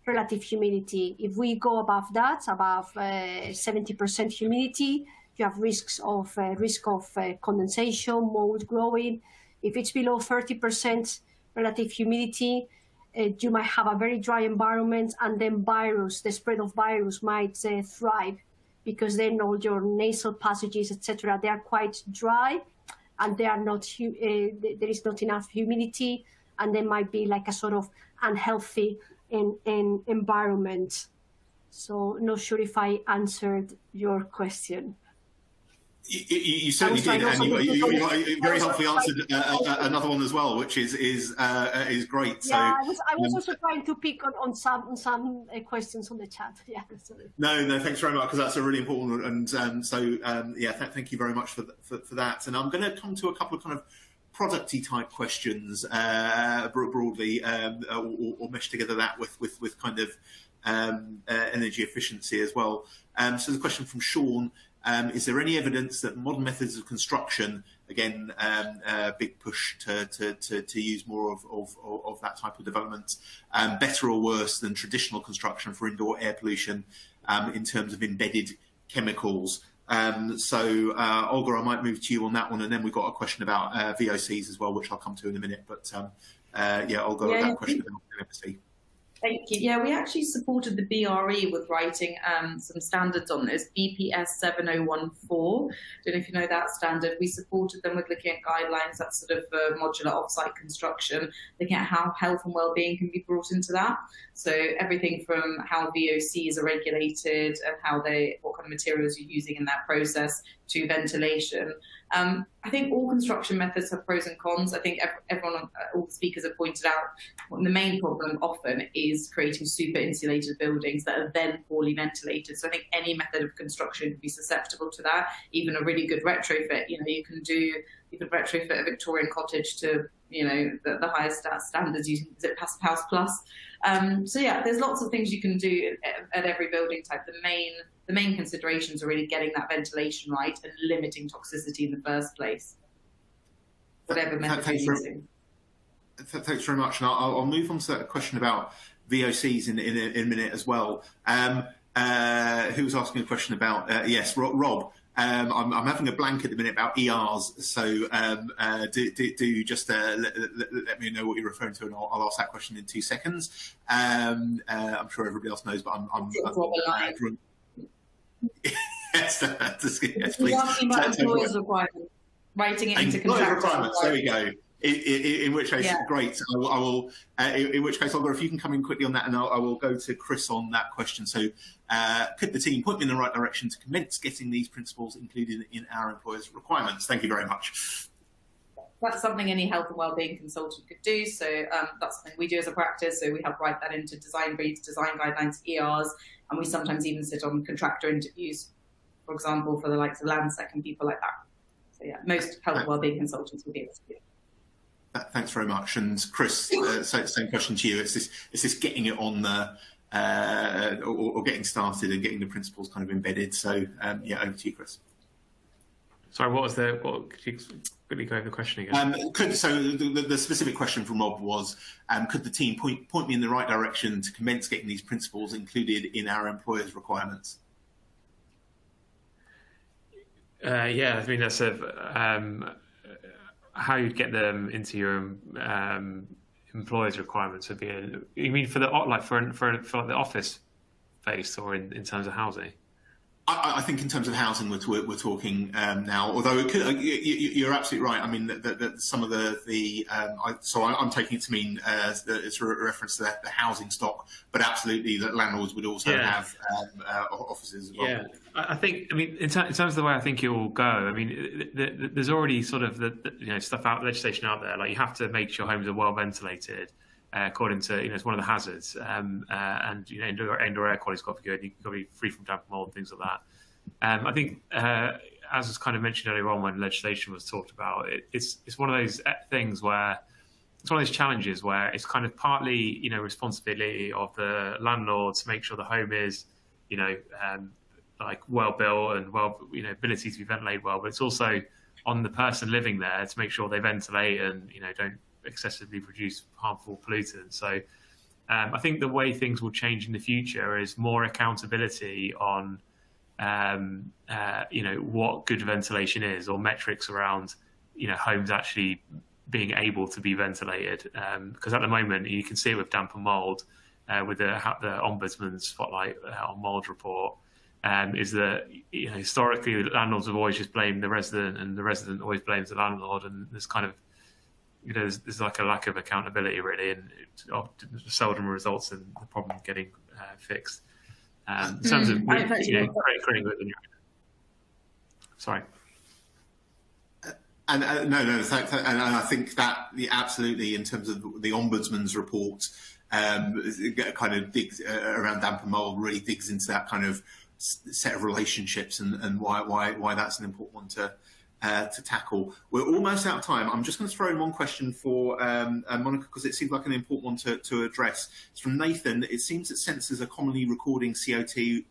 Speaker 4: relative humidity. If we go above that, above 70% humidity, you have risk of condensation, mold growing. If it's below 30% relative humidity, you might have a very dry environment, and then the spread of virus might thrive, because then all your nasal passages, etc., they are quite dry, and they are not there is not enough humidity, and there might be like a sort of unhealthy environment. So not sure if I answered your question.
Speaker 1: You certainly did, and you very helpfully answered another one as well, which is great.
Speaker 4: Yeah, so, I was also trying to pick on some questions on the chat. Yeah.
Speaker 1: No, thanks very much, because that's a really important one. And thank you very much for that. And I'm going to come to a couple of kind of producty type questions broadly, or mesh together that with kind of energy efficiency as well. So the question from Sean. Is there any evidence that modern methods of construction, again, big push to use more of that type of development, better or worse than traditional construction for indoor air pollution in terms of embedded chemicals? So Olga, I might move to you on that one, and then we've got a question about VOCs as well, which I'll come to in a minute. But Olga, that question about VOC.
Speaker 2: Thank you. Yeah, we actually supported the BRE with writing some standards on this, BPS 7014. Don't know if you know that standard. We supported them with looking at guidelines, that's sort of modular offsite construction, looking at how health and well-being can be brought into that. So everything from how VOCs are regulated and what kind of materials you're using in that process, to ventilation. I think all construction methods have pros and cons. I think everyone, all the speakers have pointed out, the main problem often is creating super insulated buildings that are then poorly ventilated. So I think any method of construction can be susceptible to that. Even a really good retrofit, you could retrofit a Victorian cottage to, the highest standards using Zip House Plus. So yeah, there's lots of things you can do at every building type. The main considerations are really getting that ventilation right and limiting toxicity in the first place, whatever method you're using.
Speaker 1: Thanks very much. And I'll move on to that question about VOCs in a minute as well. Who was asking a question about, yes, Rob. I'm having a blank at the minute about ERs, so do just let me know what you're referring to, and I'll ask that question in 2 seconds. I'm sure everybody else knows, but I'm yes, please.
Speaker 2: You're asking about employers' requirements, writing it into contractual requirements.
Speaker 1: There we go. In which case, great. I will. In which case, Olga, if you can come in quickly on that, and I will go to Chris on that question. So, could the team point me in the right direction to commence getting these principles included in our employers' requirements? Thank you very much.
Speaker 2: That's something any health and wellbeing consultant could do. So that's something we do as a practice. So we help write that into design briefs, design guidelines, ERs, and we sometimes even sit on contractor interviews, for example, for the likes of Landsec and people like that. So yeah, most health and wellbeing consultants will be able to do it.
Speaker 1: Thanks very much. And Chris, same question to you. It's this getting it on the or getting started and getting the principles kind of embedded. So over to you, Chris.
Speaker 3: Sorry, could you quickly go over the question again?
Speaker 1: The specific question from Rob was, could the team point me in the right direction to commence getting these principles included in our employers' requirements?
Speaker 3: I mean, that's how you'd get them into your employers' requirements would be. You mean for the the office space, or in terms of housing?
Speaker 1: I think in terms of housing, we're talking now. Although it could, you're absolutely right. I mean, that some of I'm taking it to mean it's a reference to the housing stock, but absolutely that landlords would also have offices as well.
Speaker 3: Yeah, I think. I mean, in terms of the way I think it will go. I mean, there's already sort of legislation out there. Like, you have to make sure homes are well ventilated. According to, it's one of the hazards, and indoor air quality's got to be good. You've got to be free from damp, mold, and things like that. I think, as was kind of mentioned earlier on when legislation was talked about, it's one of those things where it's one of those challenges where it's kind of partly responsibility of the landlord to make sure the home is like well built and ability to be ventilated well, but it's also on the person living there to make sure they ventilate and don't excessively produce harmful pollutants. So I think the way things will change in the future is more accountability on what good ventilation is, or metrics around, homes actually being able to be ventilated. Because at the moment, you can see it with damp and mold, with the Ombudsman's Spotlight on Mold report, is that historically landlords have always just blamed the resident, and the resident always blames the landlord, and there's kind of there's like a lack of accountability really, and it seldom results in the problem getting fixed. In terms of creating sorry.
Speaker 1: And no, thanks. And I think that absolutely, in terms of the Ombudsman's report, kind of digs around damp and mold, really digs into that kind of set of relationships and why that's an important one to tackle. We're almost out of time. I'm just going to throw in one question for Monica, because it seems like an important one to address. It's from Nathan. It seems that sensors are commonly recording CO2,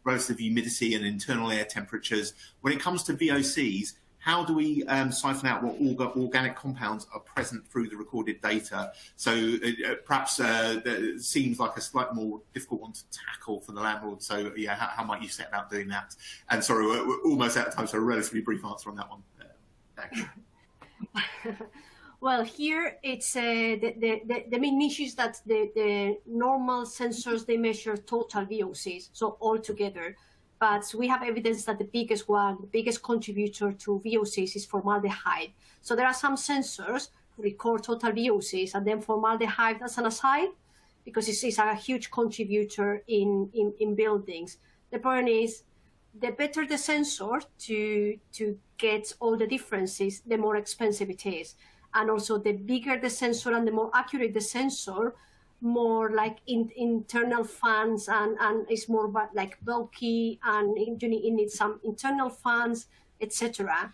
Speaker 1: relative humidity and internal air temperatures. When it comes to VOCs, how do we siphon out what organic compounds are present through the recorded data? So perhaps it seems like a slightly more difficult one to tackle for the landlord. So yeah, how might you set about doing that? And sorry, we're almost out of time, so a relatively brief answer on that one. Thanks.
Speaker 4: Well, here it's the main issue is that the normal sensors, they measure total VOCs, so all together. But we have evidence that the biggest contributor to VOCs is formaldehyde. So there are some sensors who record total VOCs, and then formaldehyde as an aside, because it's a huge contributor in buildings. The point is, the better the sensor to get all the differences, the more expensive it is. And also the bigger the sensor and the more accurate the sensor, more like internal fans and it's more like bulky, and you need some internal fans, etc.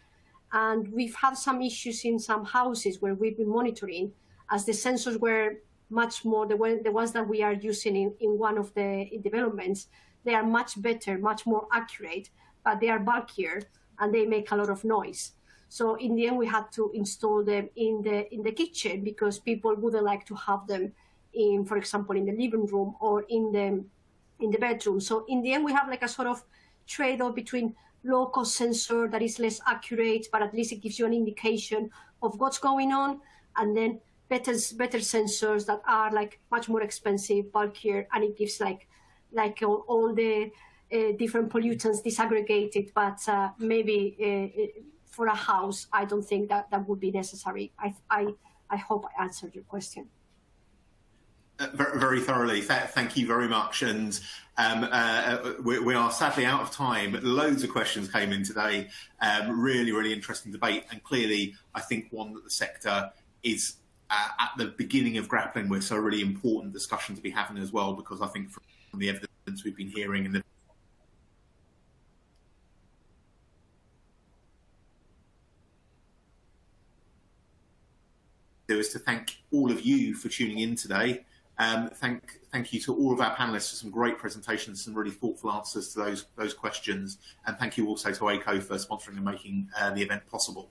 Speaker 4: And we've had some issues in some houses where we've been monitoring, as the sensors were much more, the ones that we are using in one of the developments, they are much better, much more accurate, but they are bulkier and they make a lot of noise. So in the end, we had to install them in the kitchen, because people wouldn't like to have them in, for example, in the living room or in the bedroom. So in the end, we have like a sort of trade-off between low-cost sensor that is less accurate, but at least it gives you an indication of what's going on, and then better sensors that are like much more expensive, bulkier, and it gives like all the different pollutants disaggregated. But maybe for a house, I don't think that would be necessary. I hope I answered your question.
Speaker 1: Very, very thoroughly. Thank you very much. And we are sadly out of time. Loads of questions came in today. Really, really interesting debate. And clearly, I think one that the sector is at the beginning of grappling with. So a really important discussion to be having as well, because I think from the evidence we've been hearing and is to thank all of you for tuning in today. Thank you to all of our panelists for some great presentations, some really thoughtful answers to those questions, and thank you also to ACO for sponsoring and making the event possible.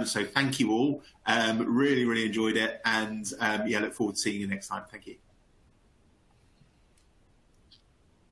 Speaker 1: So thank you all. Really, really enjoyed it, and look forward to seeing you next time. Thank you.